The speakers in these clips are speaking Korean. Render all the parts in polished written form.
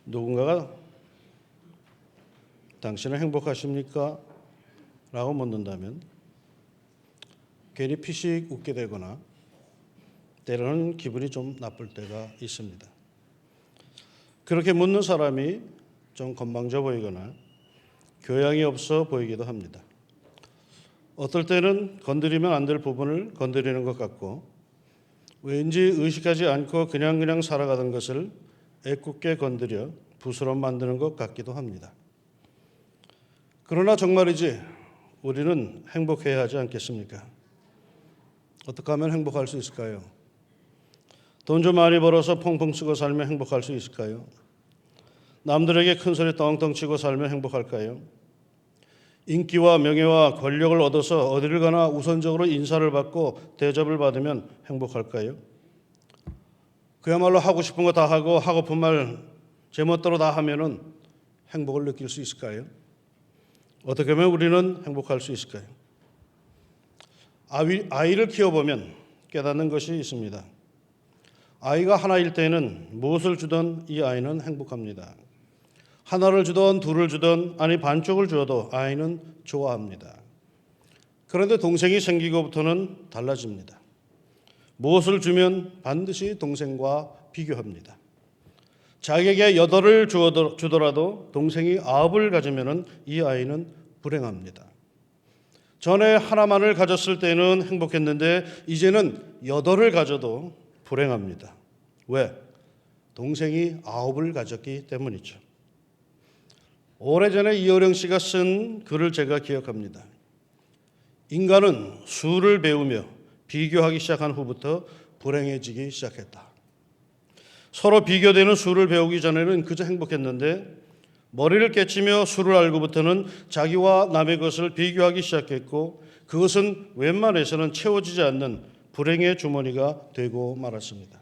누군가가 당신은 행복하십니까? 라고 묻는다면 괜히 피식 웃게 되거나 때로는 기분이 좀 나쁠 때가 있습니다. 그렇게 묻는 사람이 좀 건방져 보이거나 교양이 없어 보이기도 합니다. 어떨 때는 건드리면 안 될 부분을 건드리는 것 같고 왠지 의식하지 않고 그냥 살아가던 것을 애꿎게 건드려 부스럼 만드는 것 같기도 합니다. 그러나 정말이지 우리는 행복해야 하지 않겠습니까? 어떻게 하면 행복할 수 있을까요? 돈 좀 많이 벌어서 펑펑 쓰고 살면 행복할 수 있을까요? 남들에게 큰 소리 떵떵 치고 살면 행복할까요? 인기와 명예와 권력을 얻어서 어디를 가나 우선적으로 인사를 받고 대접을 받으면 행복할까요? 그야말로 하고 싶은 거 다 하고 하고픈 말 제멋대로 다 하면은 행복을 느낄 수 있을까요? 어떻게 하면 우리는 행복할 수 있을까요? 아이를 키워보면 깨닫는 것이 있습니다. 아이가 하나일 때는 무엇을 주든 이 아이는 행복합니다. 하나를 주든 둘을 주든 아니 반쪽을 주어도 아이는 좋아합니다. 그런데 동생이 생기고부터는 달라집니다. 무엇을 주면 반드시 동생과 비교합니다. 자기에게 8을 주더라도 동생이 9을 가지면 이 아이는 불행합니다. 전에 하나만을 가졌을 때는 행복했는데 이제는 8을 가져도 불행합니다. 왜? 동생이 9을 가졌기 때문이죠. 오래전에 이어령 씨가 쓴 글을 제가 기억합니다. 인간은 수를 배우며 비교하기 시작한 후부터 불행해지기 시작했다. 서로 비교되는 수를 배우기 전에는 그저 행복했는데 머리를 깨치며 수를 알고부터는 자기와 남의 것을 비교하기 시작했고 그것은 웬만해서는 채워지지 않는 불행의 주머니가 되고 말았습니다.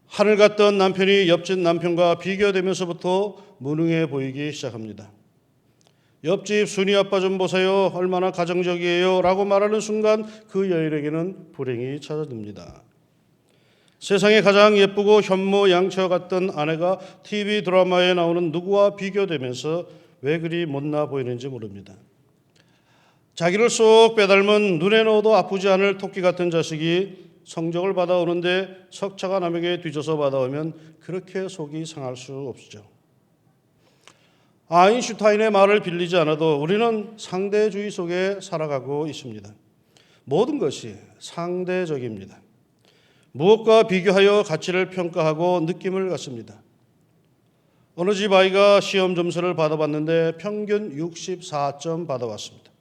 하늘 같던 남편이 옆집 남편과 비교되면서부터 무능해 보이기 시작합니다. 옆집 순이 아빠 좀 보세요. 얼마나 가정적이에요. 라고 말하는 순간 그 여인에게는 불행이 찾아듭니다. 세상에 가장 예쁘고 현모양처 같던 아내가 TV 드라마에 나오는 누구와 비교되면서 왜 그리 못나 보이는지 모릅니다. 자기를 쏙 빼닮은 눈에 넣어도 아프지 않을 토끼 같은 자식이 성적을 받아오는데 석차가 남에게 뒤져서 받아오면 그렇게 속이 상할 수 없죠. 아인슈타인의 말을 빌리지 않아도 우리는 상대주의 속에 살아가고 있습니다. 모든 것이 상대적입니다. 무엇과 비교하여 가치를 평가하고 느낌을 갖습니다. 어느 집 아이가 시험 점수를 받아봤는데 평균 64점 받아왔습니다.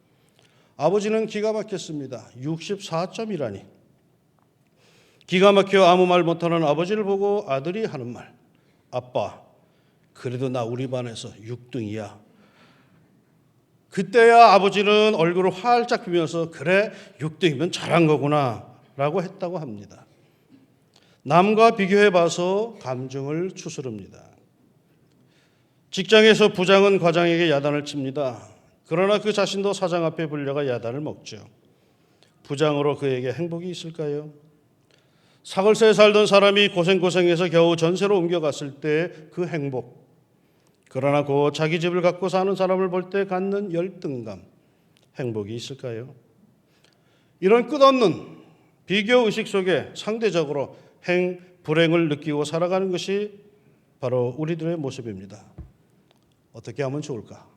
아버지는 기가 막혔습니다. 64점이라니. 기가 막혀 아무 말 못하는 아버지를 보고 아들이 하는 말. 아빠, 그래도 나 우리 반에서 6등이야. 그때야 아버지는 얼굴을 활짝 피면서 그래 6등이면 잘한 거구나 라고 했다고 합니다. 남과 비교해봐서 감정을 추스릅니다. 직장에서 부장은 과장에게 야단을 칩니다. 그러나 그 자신도 사장 앞에 불려가 야단을 먹죠. 부장으로 그에게 행복이 있을까요? 사글세에 살던 사람이 고생해서 겨우 전세로 옮겨갔을 때 그 행복. 그러나 곧 자기 집을 갖고 사는 사람을 볼 때 갖는 열등감. 행복이 있을까요? 이런 끝없는 비교의식 속에 상대적으로 불행을 느끼고 살아가는 것이 바로 우리들의 모습입니다. 어떻게 하면 좋을까?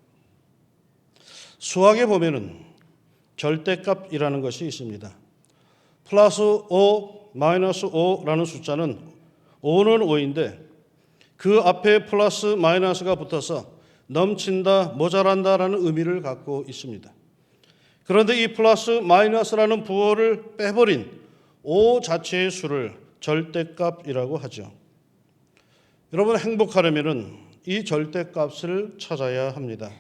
수학에 보면은 절대값이라는 것이 있습니다. 플러스 5, 마이너스 5라는 숫자는 5는 5인데 그 앞에 플러스 마이너스가 붙어서 넘친다, 모자란다라는 의미를 갖고 있습니다. 그런데 이 플러스 마이너스라는 부호를 빼버린 5 자체의 수를 절대값이라고 하죠. 여러분 행복하려면 이 절대값을 찾아야 합니다.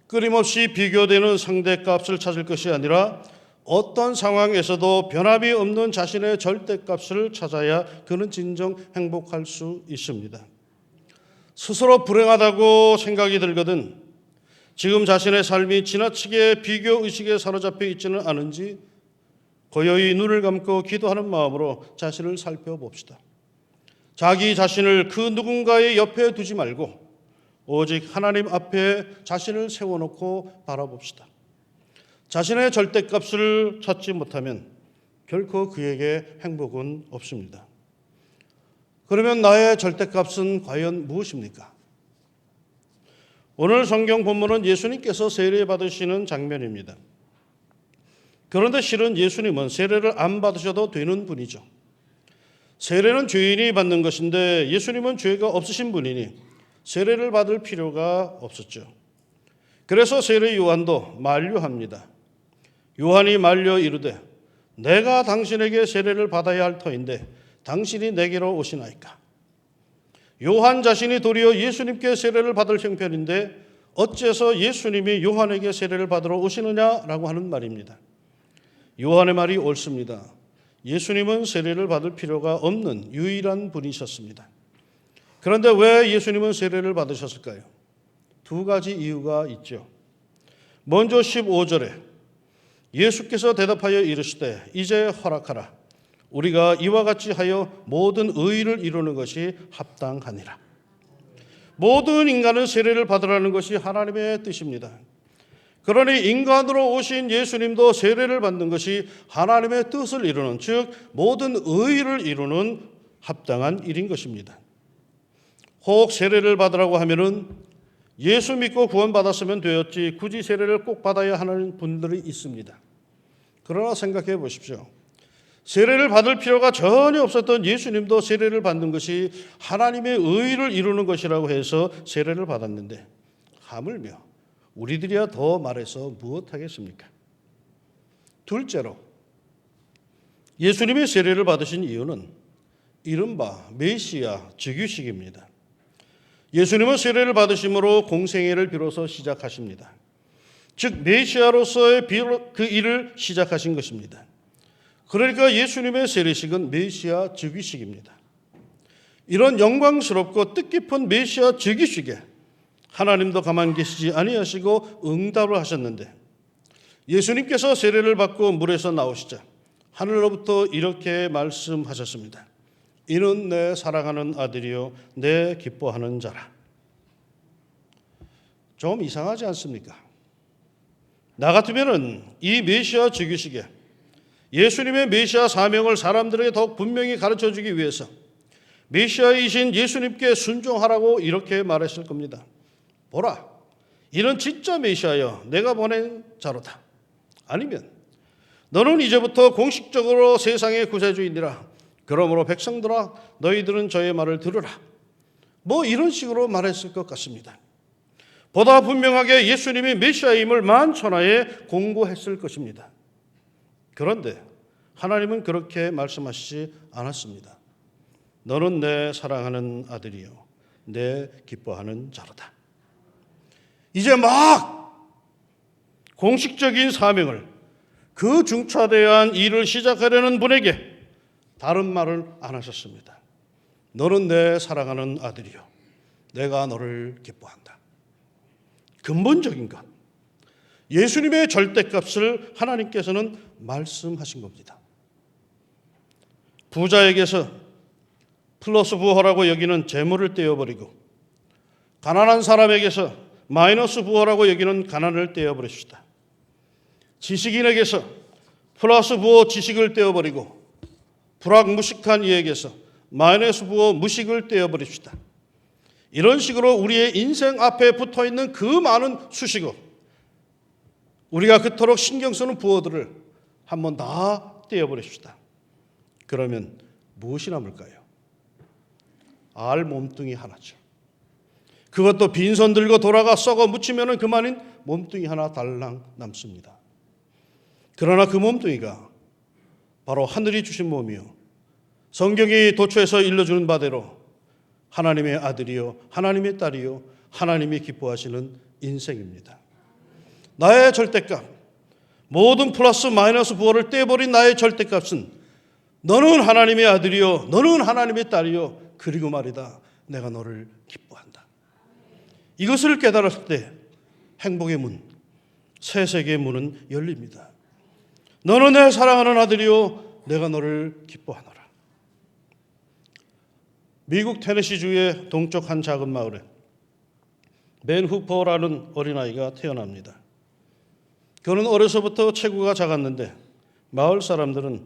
끊임없이 비교되는 상대값을 찾을 것이 아니라 어떤 상황에서도 변함이 없는 자신의 절대값을 찾아야 그는 진정 행복할 수 있습니다. 스스로 불행하다고 생각이 들거든 지금 자신의 삶이 지나치게 비교의식에 사로잡혀 있지는 않은지 고요히 눈을 감고 기도하는 마음으로 자신을 살펴봅시다. 자기 자신을 그 누군가의 옆에 두지 말고 오직 하나님 앞에 자신을 세워놓고 바라봅시다. 자신의 절대값을 찾지 못하면 결코 그에게 행복은 없습니다. 그러면 나의 절대값은 과연 무엇입니까? 오늘 성경 본문은 예수님께서 세례 받으시는 장면입니다. 그런데 실은 예수님은 세례를 안 받으셔도 되는 분이죠. 세례는 죄인이 받는 것인데 예수님은 죄가 없으신 분이니 세례를 받을 필요가 없었죠. 그래서 세례 요한도 만류합니다. 요한이 만려 이르되 내가 당신에게 세례를 받아야 할 터인데 당신이 내게로 오시나이까. 요한 자신이 도리어 예수님께 세례를 받을 형편인데 어째서 예수님이 요한에게 세례를 받으러 오시느냐라고 하는 말입니다. 요한의 말이 옳습니다. 예수님은 세례를 받을 필요가 없는 유일한 분이셨습니다. 그런데 왜 예수님은 세례를 받으셨을까요? 두 가지 이유가 있죠. 먼저 15절에 예수께서 대답하여 이르시되 이제 허락하라. 우리가 이와 같이 하여 모든 의를 이루는 것이 합당하니라. 모든 인간은 세례를 받으라는 것이 하나님의 뜻입니다. 그러니 인간으로 오신 예수님도 세례를 받는 것이 하나님의 뜻을 이루는, 즉 모든 의를 이루는 합당한 일인 것입니다. 혹 세례를 받으라고 하면은 예수 믿고 구원받았으면 되었지 굳이 세례를 꼭 받아야 하는 분들이 있습니다. 그러나 생각해 보십시오. 세례를 받을 필요가 전혀 없었던 예수님도 세례를 받는 것이 하나님의 의를 이루는 것이라고 해서 세례를 받았는데 하물며 우리들이야 더 말해서 무엇하겠습니까? 둘째로 예수님의 세례를 받으신 이유는 이른바 메시아 즉위식입니다. 예수님은 세례를 받으심으로 공생애를 비로소 시작하십니다. 즉 메시아로서의 그 일을 시작하신 것입니다. 그러니까 예수님의 세례식은 메시아 즉위식입니다. 이런 영광스럽고 뜻깊은 메시아 즉위식에 하나님도 가만 계시지 아니하시고 응답을 하셨는데 예수님께서 세례를 받고 물에서 나오시자 하늘로부터 이렇게 말씀하셨습니다. 이는 내 사랑하는 아들이요 내 기뻐하는 자라. 좀 이상하지 않습니까? 나 같으면은 이 메시아 즉위식에 예수님의 메시아 사명을 사람들에게 더욱 분명히 가르쳐주기 위해서 메시아이신 예수님께 순종하라고 이렇게 말했을 겁니다. 보라, 이는 진짜 메시아여 내가 보낸 자로다. 아니면 너는 이제부터 공식적으로 세상의 구세주이니라. 그러므로 백성들아 너희들은 저의 말을 들으라. 뭐 이런 식으로 말했을 것 같습니다. 보다 분명하게 예수님이 메시아임을 만천하에 공고했을 것입니다. 그런데 하나님은 그렇게 말씀하시지 않았습니다. 너는 내 사랑하는 아들이요 내 기뻐하는 자로다. 이제 막 공식적인 사명을 그 중차대한 일을 시작하려는 분에게 다른 말을 안 하셨습니다. 너는 내 사랑하는 아들이요 내가 너를 기뻐한다. 근본적인 것, 예수님의 절대값을 하나님께서는 말씀하신 겁니다. 부자에게서 플러스 부호라고 여기는 재물을 떼어버리고 가난한 사람에게서 마이너스 부호라고 여기는 가난을 떼어버립시다. 지식인에게서 플러스 부호 지식을 떼어버리고 불학무식한 이에게서 마이너스 부호 무식을 떼어버립시다. 이런 식으로 우리의 인생 앞에 붙어있는 그 많은 수식어, 우리가 그토록 신경 쓰는 부호들을 한번 다 떼어버립시다. 그러면 무엇이 남을까요? 알 몸뚱이 하나죠. 그것도 빈손 들고 돌아가 썩어 묻히면 그만인 몸뚱이 하나 달랑 남습니다. 그러나 그 몸뚱이가 바로 하늘이 주신 몸이요 성경이 도초에서 일러주는 바대로 하나님의 아들이요 하나님의 딸이요 하나님이 기뻐하시는 인생입니다. 나의 절대값, 모든 플러스 마이너스 부호를 떼버린 나의 절대값은 너는 하나님의 아들이요 너는 하나님의 딸이요 그리고 말이다 내가 너를 기뻐한다. 이것을 깨달았을 때 행복의 문, 새 세계의 문은 열립니다. 너는 내 사랑하는 아들이요 내가 너를 기뻐하노라. 미국 테네시주의 동쪽 한 작은 마을에 벤 후퍼라는 어린아이가 태어납니다. 그는 어려서부터 체구가 작았는데 마을 사람들은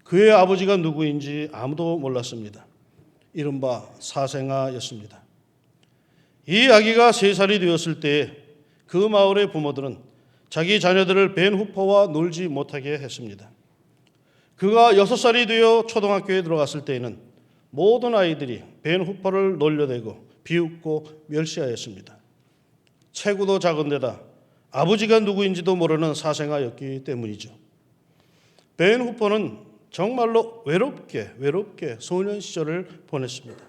그의 아버지가 누구인지 아무도 몰랐습니다. 이른바 사생아였습니다. 이 아기가 3살이 되었을 때에 그 마을의 부모들은 자기 자녀들을 벤 후퍼와 놀지 못하게 했습니다. 그가 6살이 되어 초등학교에 들어갔을 때에는 모든 아이들이 벤 후퍼를 놀려대고 비웃고 멸시하였습니다. 체구도 작은 데다 아버지가 누구인지도 모르는 사생아였기 때문이죠. 벤 후퍼는 정말로 외롭게 소년 시절을 보냈습니다.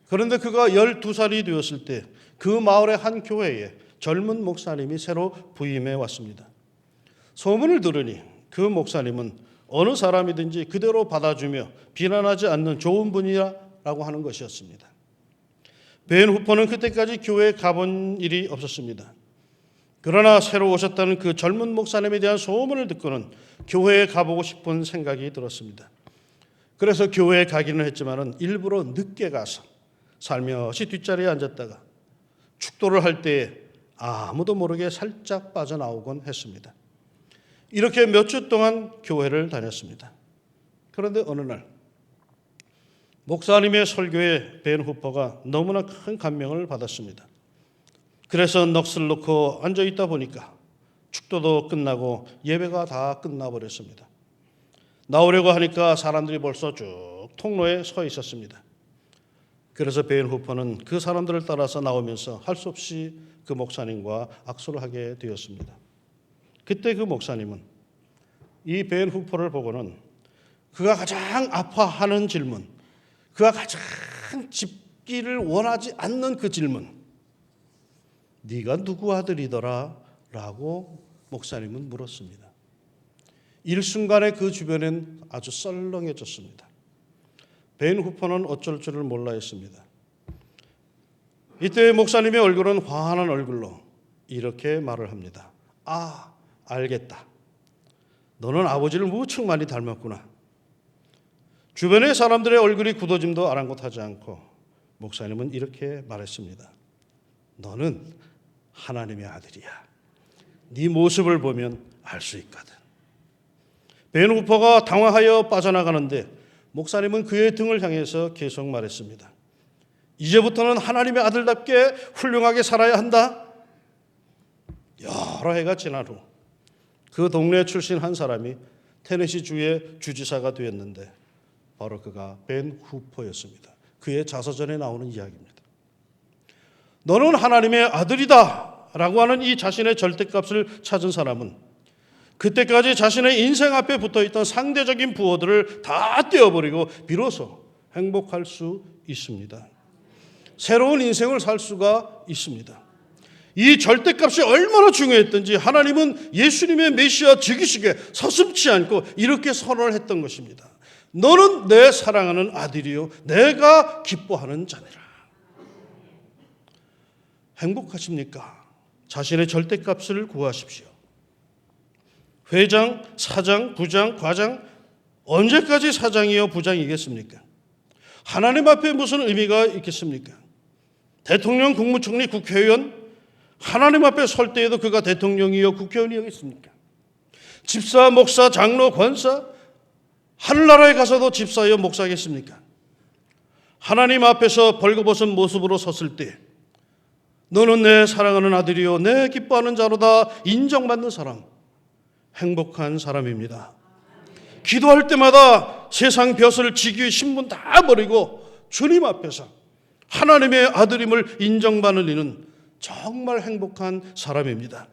그런데 그가 12살이 되었을 때 그 마을의 한 교회에 젊은 목사님이 새로 부임해 왔습니다. 소문을 들으니 그 목사님은 어느 사람이든지 그대로 받아주며 비난하지 않는 좋은 분이라고 하는 것이었습니다. 벤 후퍼는 그때까지 교회에 가본 일이 없었습니다. 그러나 새로 오셨다는 그 젊은 목사님에 대한 소문을 듣고는 교회에 가보고 싶은 생각이 들었습니다. 그래서 교회에 가기는 했지만은 일부러 늦게 가서 살며시 뒷자리에 앉았다가 축도를 할 때에 아무도 모르게 살짝 빠져나오곤 했습니다. 이렇게 몇 주 동안 교회를 다녔습니다. 그런데 어느 날 목사님의 설교에 벤 후퍼가 너무나 큰 감명을 받았습니다. 그래서 넋을 놓고 앉아있다 보니까 축도도 끝나고 예배가 다 끝나버렸습니다. 나오려고 하니까 사람들이 벌써 쭉 통로에 서 있었습니다. 그래서 벤 후퍼는 그 사람들을 따라서 나오면서 할 수 없이 그 목사님과 악수를 하게 되었습니다. 그때 그 목사님은 이 벤 후퍼를 보고는 그가 가장 아파하는 질문, 그가 가장 짚기를 원하지 않는 그 질문, 네가 누구 아들이더라? 라고 목사님은 물었습니다. 일순간에 그 주변엔 아주 썰렁해졌습니다. 벤 후퍼는 어쩔 줄을 몰라 했습니다. 이때 목사님의 얼굴은 환한 얼굴로 이렇게 말을 합니다. 아, 알겠다. 너는 아버지를 무척 많이 닮았구나. 주변의 사람들의 얼굴이 굳어짐도 아랑곳하지 않고 목사님은 이렇게 말했습니다. 너는 하나님의 아들이야. 네 모습을 보면 알 수 있거든. 벤 후퍼가 당황하여 빠져나가는데 목사님은 그의 등을 향해서 계속 말했습니다. 이제부터는 하나님의 아들답게 훌륭하게 살아야 한다. 여러 해가 지난 후 그 동네 출신 한 사람이 테네시주의 주지사가 되었는데 바로 그가 벤 후퍼였습니다. 그의 자서전에 나오는 이야기입니다. 너는 하나님의 아들이다 라고 하는 이 자신의 절대값을 찾은 사람은 그때까지 자신의 인생 앞에 붙어있던 상대적인 부호들을 다 떼어버리고 비로소 행복할 수 있습니다. 새로운 인생을 살 수가 있습니다. 이 절대값이 얼마나 중요했던지 하나님은 예수님의 메시아 즉위식에 서슴지 않고 이렇게 선언을 했던 것입니다. 너는 내 사랑하는 아들이요 내가 기뻐하는 자니라. 행복하십니까? 자신의 절대값을 구하십시오. 회장, 사장, 부장, 과장 언제까지 사장이요 부장이겠습니까? 하나님 앞에 무슨 의미가 있겠습니까? 대통령, 국무총리, 국회의원 하나님 앞에 설 때에도 그가 대통령이요 국회의원이겠습니까? 집사, 목사, 장로, 권사 하늘나라에 가서도 집사요 목사겠습니까? 하나님 앞에서 벌거벗은 모습으로 섰을 때 너는 내 사랑하는 아들이요 내 기뻐하는 자로다 인정받는 사람, 행복한 사람입니다. 기도할 때마다 세상 벼슬, 직위, 신분 다 버리고 주님 앞에서 하나님의 아들임을 인정받는 이는 정말 행복한 사람입니다.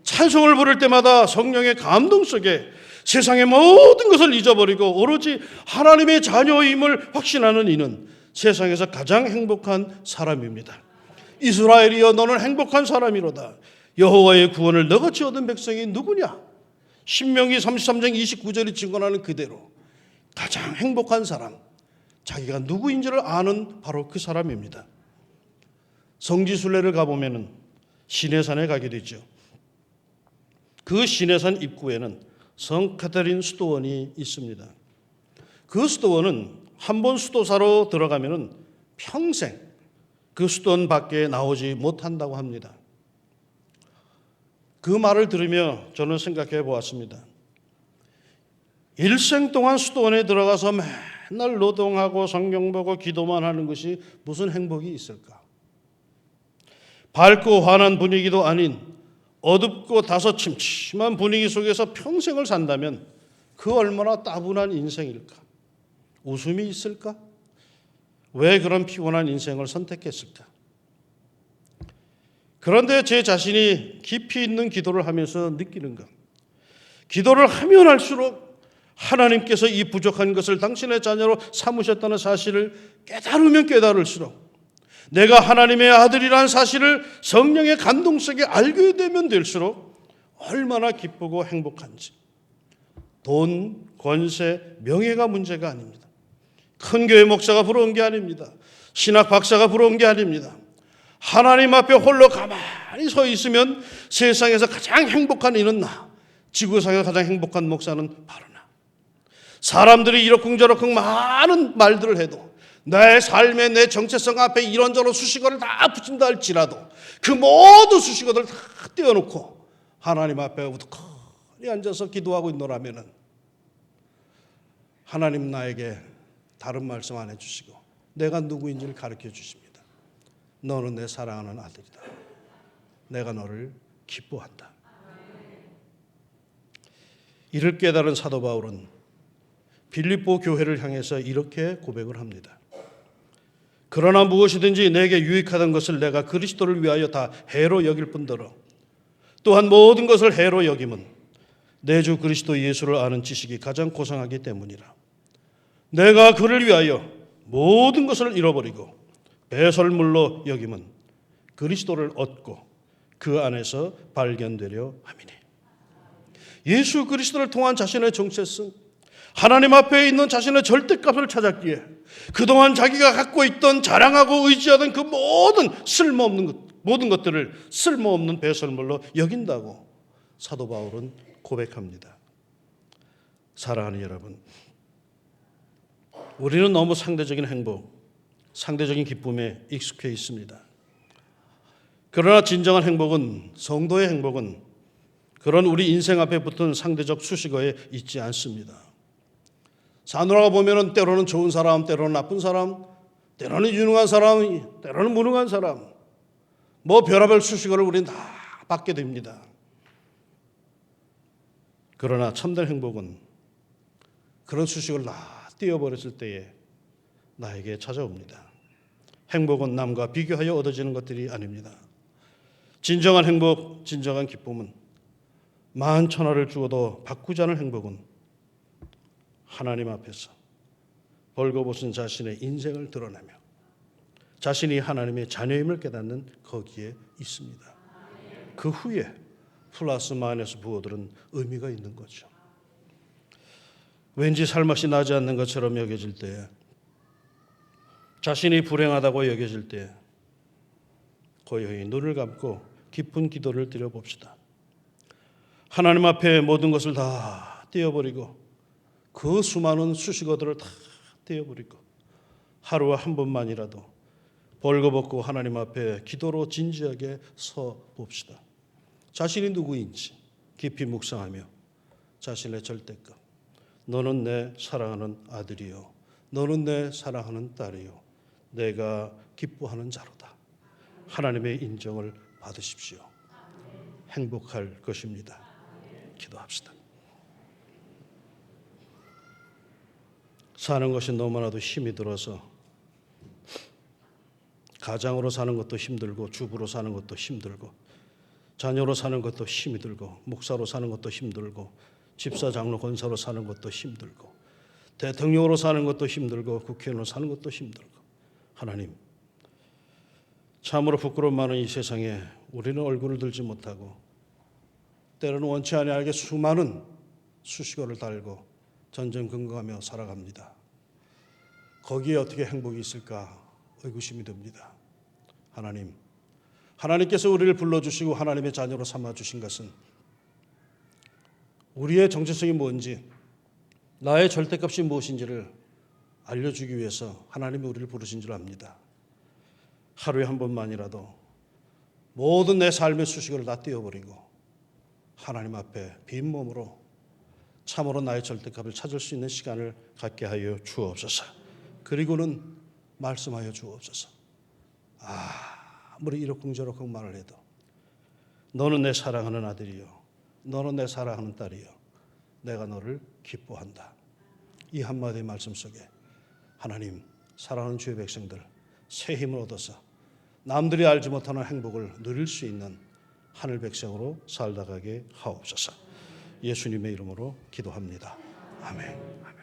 찬송을 부를 때마다 성령의 감동 속에 세상의 모든 것을 잊어버리고 오로지 하나님의 자녀임을 확신하는 이는 세상에서 가장 행복한 사람입니다. 이스라엘이여 너는 행복한 사람이로다. 여호와의 구원을 너같이 얻은 백성이 누구냐? 신명기 33장 29절이 증언하는 그대로 가장 행복한 사람, 자기가 누구인지를 아는 바로 그 사람입니다. 성지순례를 가보면 시내산에 가게 되죠. 그 시내산 입구에는 성 카테린 수도원이 있습니다. 그 수도원은 한 번 수도사로 들어가면은 평생 그 수도원 밖에 나오지 못한다고 합니다. 그 말을 들으며 저는 생각해 보았습니다. 일생 동안 수도원에 들어가서 맨날 노동하고 성경 보고 기도만 하는 것이 무슨 행복이 있을까? 밝고 환한 분위기도 아닌 어둡고 다소 침침한 분위기 속에서 평생을 산다면 그 얼마나 따분한 인생일까? 웃음이 있을까? 왜 그런 피곤한 인생을 선택했을까? 그런데 제 자신이 깊이 있는 기도를 하면서 느끼는 것, 기도를 하면 할수록 하나님께서 이 부족한 것을 당신의 자녀로 삼으셨다는 사실을 깨달으면 깨달을수록 내가 하나님의 아들이라는 사실을 성령의 감동 속에 알게 되면 될수록 얼마나 기쁘고 행복한지. 돈, 권세, 명예가 문제가 아닙니다. 큰 교회 목사가 부러운 게 아닙니다. 신학 박사가 부러운 게 아닙니다. 하나님 앞에 홀로 가만히 서 있으면 세상에서 가장 행복한 이는 나, 지구상에서 가장 행복한 목사는 바로 나. 사람들이 이러쿵저러쿵 많은 말들을 해도 내 삶의 내 정체성 앞에 이런저런 수식어를 다 붙인다 할지라도 그 모든 수식어들을 다 떼어놓고 하나님 앞에 우두커니 앉아서 기도하고 있노라면은 하나님 나에게 다른 말씀 안 해주시고 내가 누구인지를 가르쳐 주십니다. 너는 내 사랑하는 아들이다. 내가 너를 기뻐한다. 이를 깨달은 사도 바울은 빌립보 교회를 향해서 이렇게 고백을 합니다. 그러나 무엇이든지 내게 유익하던 것을 내가 그리스도를 위하여 다 해로 여길 뿐더러 또한 모든 것을 해로 여김은 내 주 그리스도 예수를 아는 지식이 가장 고상하기 때문이라. 내가 그를 위하여 모든 것을 잃어버리고 배설물로 여김은 그리스도를 얻고 그 안에서 발견되려 함이니. 예수 그리스도를 통한 자신의 정체성, 하나님 앞에 있는 자신의 절대값을 찾았기에 그동안 자기가 갖고 있던 자랑하고 의지하던 그 모든 것들을 쓸모없는 배설물로 여긴다고 사도 바울은 고백합니다. 사랑하는 여러분, 우리는 너무 상대적인 행복, 상대적인 기쁨에 익숙해 있습니다. 그러나 진정한 행복은, 성도의 행복은 그런 우리 인생 앞에 붙은 상대적 수식어에 있지 않습니다. 사느라고 보면은 때로는 좋은 사람, 때로는 나쁜 사람, 때로는 유능한 사람, 때로는 무능한 사람, 뭐 별의별 수식어를 우리는 다 받게 됩니다. 그러나 참된 행복은 그런 수식어를 다 띄워버렸을 때에 나에게 찾아옵니다. 행복은 남과 비교하여 얻어지는 것들이 아닙니다. 진정한 행복, 진정한 기쁨은 만천하를 주어도 바꾸지 않을 행복은 하나님 앞에서 벌거벗은 자신의 인생을 드러내며 자신이 하나님의 자녀임을 깨닫는 거기에 있습니다. 그 후에 플러스 마이너스 부호들은 의미가 있는 거죠. 왠지 살맛이 나지 않는 것처럼 여겨질 때, 자신이 불행하다고 여겨질 때 고요히 눈을 감고 깊은 기도를 드려봅시다. 하나님 앞에 모든 것을 다 떼어버리고 그 수많은 수식어들을 다 떼어버리고 하루에 한 번만이라도 벌거벗고 하나님 앞에 기도로 진지하게 서 봅시다. 자신이 누구인지 깊이 묵상하며 자신의 절대값, 너는 내 사랑하는 아들이요, 너는 내 사랑하는 딸이요, 내가 기뻐하는 자로다. 하나님의 인정을 받으십시오. 행복할 것입니다. 기도합시다. 사는 것이 너무나도 힘이 들어서 가장으로 사는 것도 힘들고 주부로 사는 것도 힘들고 자녀로 사는 것도 힘이 들고 목사로 사는 것도 힘들고 집사 장로 권사로 사는 것도 힘들고 대통령으로 사는 것도 힘들고 국회의원으로 사는 것도 힘들고 하나님, 참으로 부끄러움 많은 이 세상에 우리는 얼굴을 들지 못하고 때로는 원치 아니하게 수많은 수식어를 달고 전전긍긍하며 살아갑니다. 거기에 어떻게 행복이 있을까 의구심이 듭니다. 하나님, 하나님께서 우리를 불러주시고 하나님의 자녀로 삼아주신 것은 우리의 정체성이 뭔지, 나의 절대값이 무엇인지를 알려주기 위해서 하나님이 우리를 부르신 줄 압니다. 하루에 한 번만이라도 모든 내 삶의 수식을 다 띄워버리고 하나님 앞에 빈 몸으로 참으로 나의 절대값을 찾을 수 있는 시간을 갖게 하여 주옵소서. 그리고는 말씀하여 주옵소서. 아무리 이러쿵저러쿵 말을 해도 너는 내 사랑하는 아들이요, 너는 내 사랑하는 딸이요, 내가 너를 기뻐한다. 이 한마디의 말씀 속에 하나님, 사랑하는 주의 백성들 새 힘을 얻어서 남들이 알지 못하는 행복을 누릴 수 있는 하늘 백성으로 살다 가게 하옵소서. 예수님의 이름으로 기도합니다. 아멘.